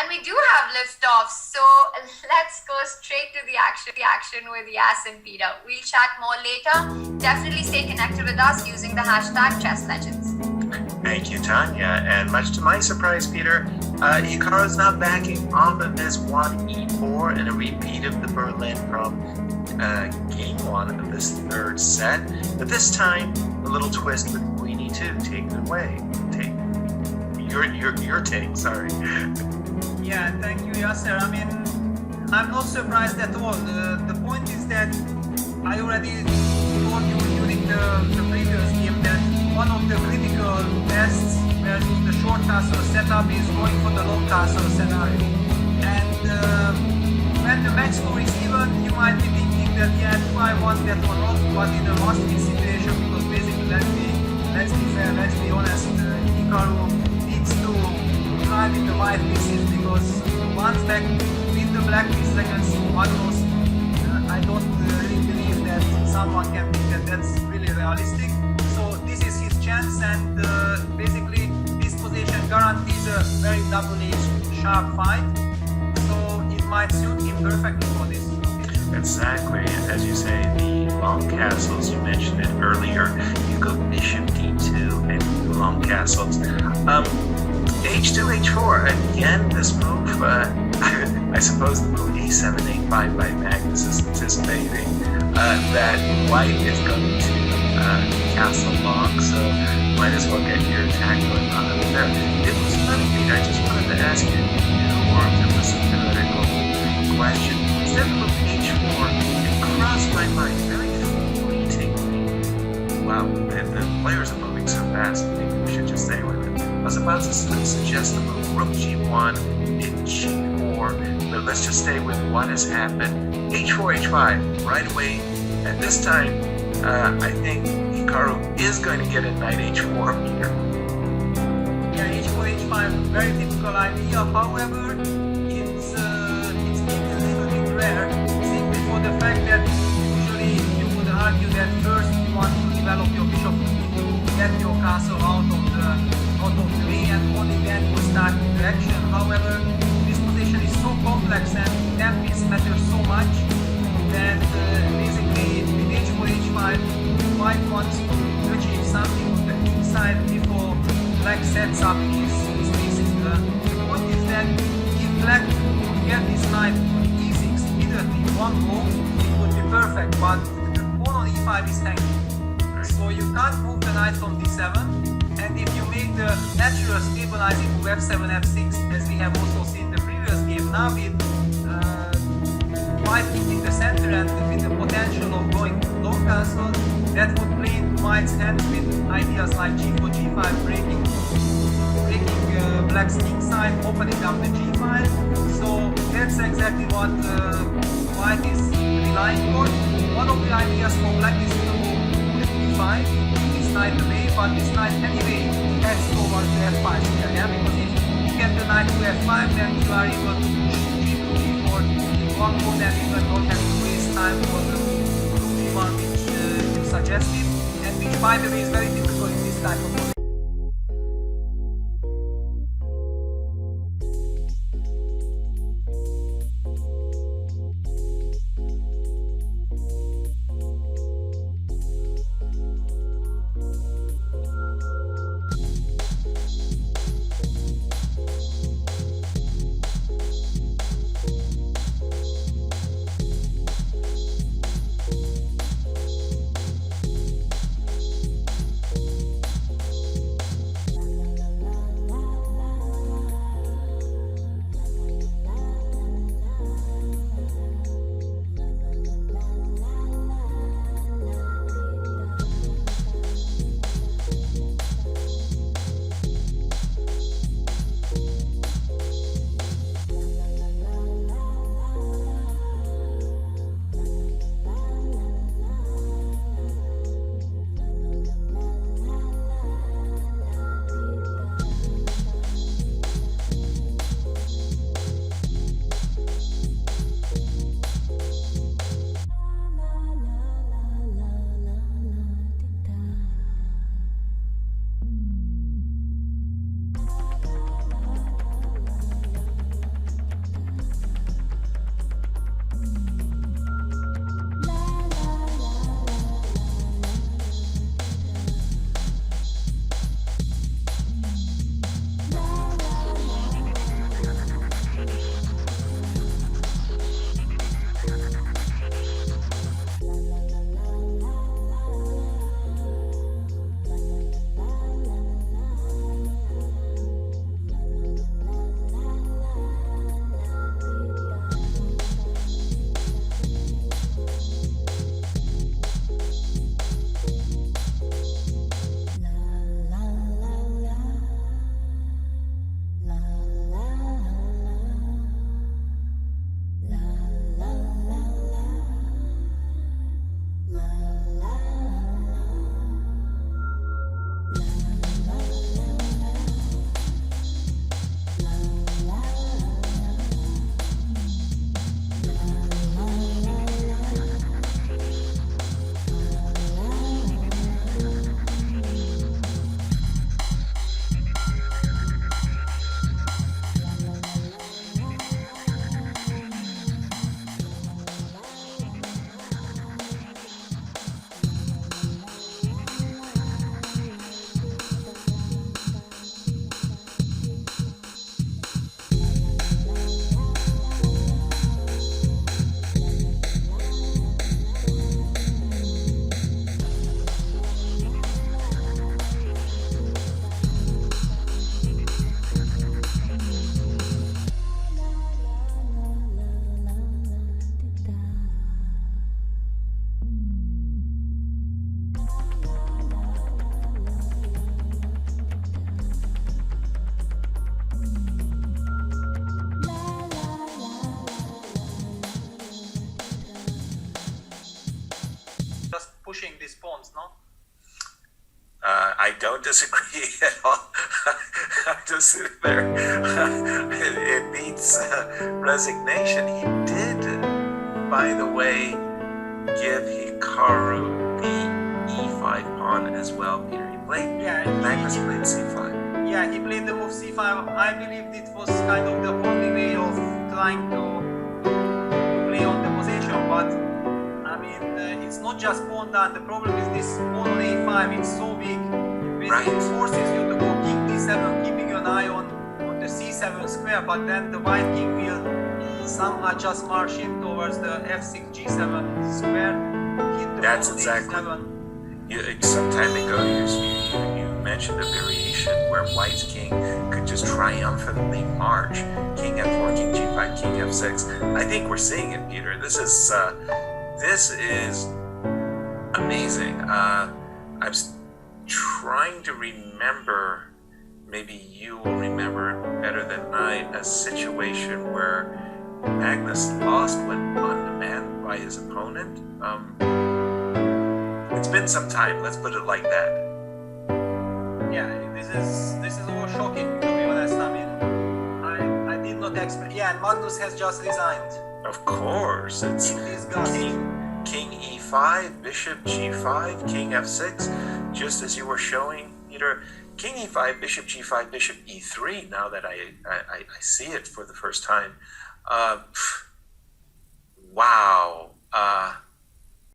And we do have liftoff, so let's go straight to the action with Yas and Peter. We'll chat more later. Definitely stay connected with us using the hashtag #ChessLegends. Thank you, Tanya. And much to my surprise, Peter, Hikaru's not backing off of this 1e4 and a repeat of the Berlin from game 1 of this third set. But this time, a little twist with Queen e2. Take it away. Take your take. Sorry. Yeah, thank you, Yasser. I mean, I'm not surprised at all. The point is that I already told you during the previous game that one of the critical tests versus the short castle setup is going for the long castle scenario. And when the match score is even, you might be thinking that yeah, do I want that or not? But in a must-win situation, because basically, let's be fair, let's be honest, Hikaru needs to try with the white pieces, because once back with the black pieces against Magnus, I don't really believe that someone can think that that's really realistic. So this is his chance, and basically this position guarantees a very double-edged sharp fight. So it might suit him perfectly for this. Exactly, as you say, the long castles, you mentioned it earlier, you go bishop d2 and long castles. H2, H4, again this move, I suppose the move a7, a5 by Magnus is anticipating that white is going to castle long, so might as well get your attack going on over there. It was funny, Pete, I just wanted to ask you, or there was a theoretical question. Instead of move h4, it crossed my mind very fleetingly. Wow, the players are moving so fast, I think we should just stay with it. I was about to suggest the move rook g1, g4, but let's just stay with what has happened. h4, h5, right away. And this time, I think Hikaru is going to get a knight h4 here. Yeah, h4, h5, very typical idea. However, it's been a little bit rare, simply for the fact that usually you would argue that first you want to develop your bishop to get your castle out of the way, and only then you start the action. However, this position is so complex and that piece matters so much that basically with h4, h5, white wants to achieve something on the inside before black sets up his pieces. The point is that if black would get this knight on e6 immediately one go, it would be perfect, but the pawn on e5 is hanging. So you can't move the knight from d7, and if you make the natural stabilizing move f7, f6, as we have also seen the previous game, now with white in the center and with the potential of going long castle, that would play into white's hands with ideas like g4, g5, breaking black's king side, opening up the g5. So that's exactly what white is relying on. One of the ideas for black is to go with e5, this knight away, but this knight anyway heads towards the f5 here, yeah? Because if you get the knight to f5, then you are able to push g2, g4 in one go, then you don't have to waste time for the g1 which you suggested, and which by the way is very typical in this type of position. pushing these pawns, no? I don't disagree at all. I'm just sitting there. It needs resignation. He did, by the way, give Hikaru the e5 pawn as well, Peter. He played, Magnus played c5. Yeah, he played the move c5. I believe it was kind of the only way of trying to play on the position, but I mean, it's not just pawn down. The problem is this pawn on a5, it's so big. Basically, it forces you to go king d7, keeping an eye on the c7 square, but then the white king will somehow just march in towards the f6 g7 square. That's exactly. Some time ago, you mentioned a variation where white's king could just triumphantly march king f4, king g5, king f6. I think we're seeing it, Peter. This is amazing. I'm trying to remember, maybe you will remember better than I, a situation where Magnus lost when on-demand by his opponent. It's been some time, let's put it like that. Yeah, this is all shocking, to be honest. I mean, I did not expect. Yeah, and Magnus has just resigned. Of course, it's king e5, bishop g5, king f6, just as you were showing, Peter. King e5, bishop g5, bishop e3, now that I see it for the first time. Wow.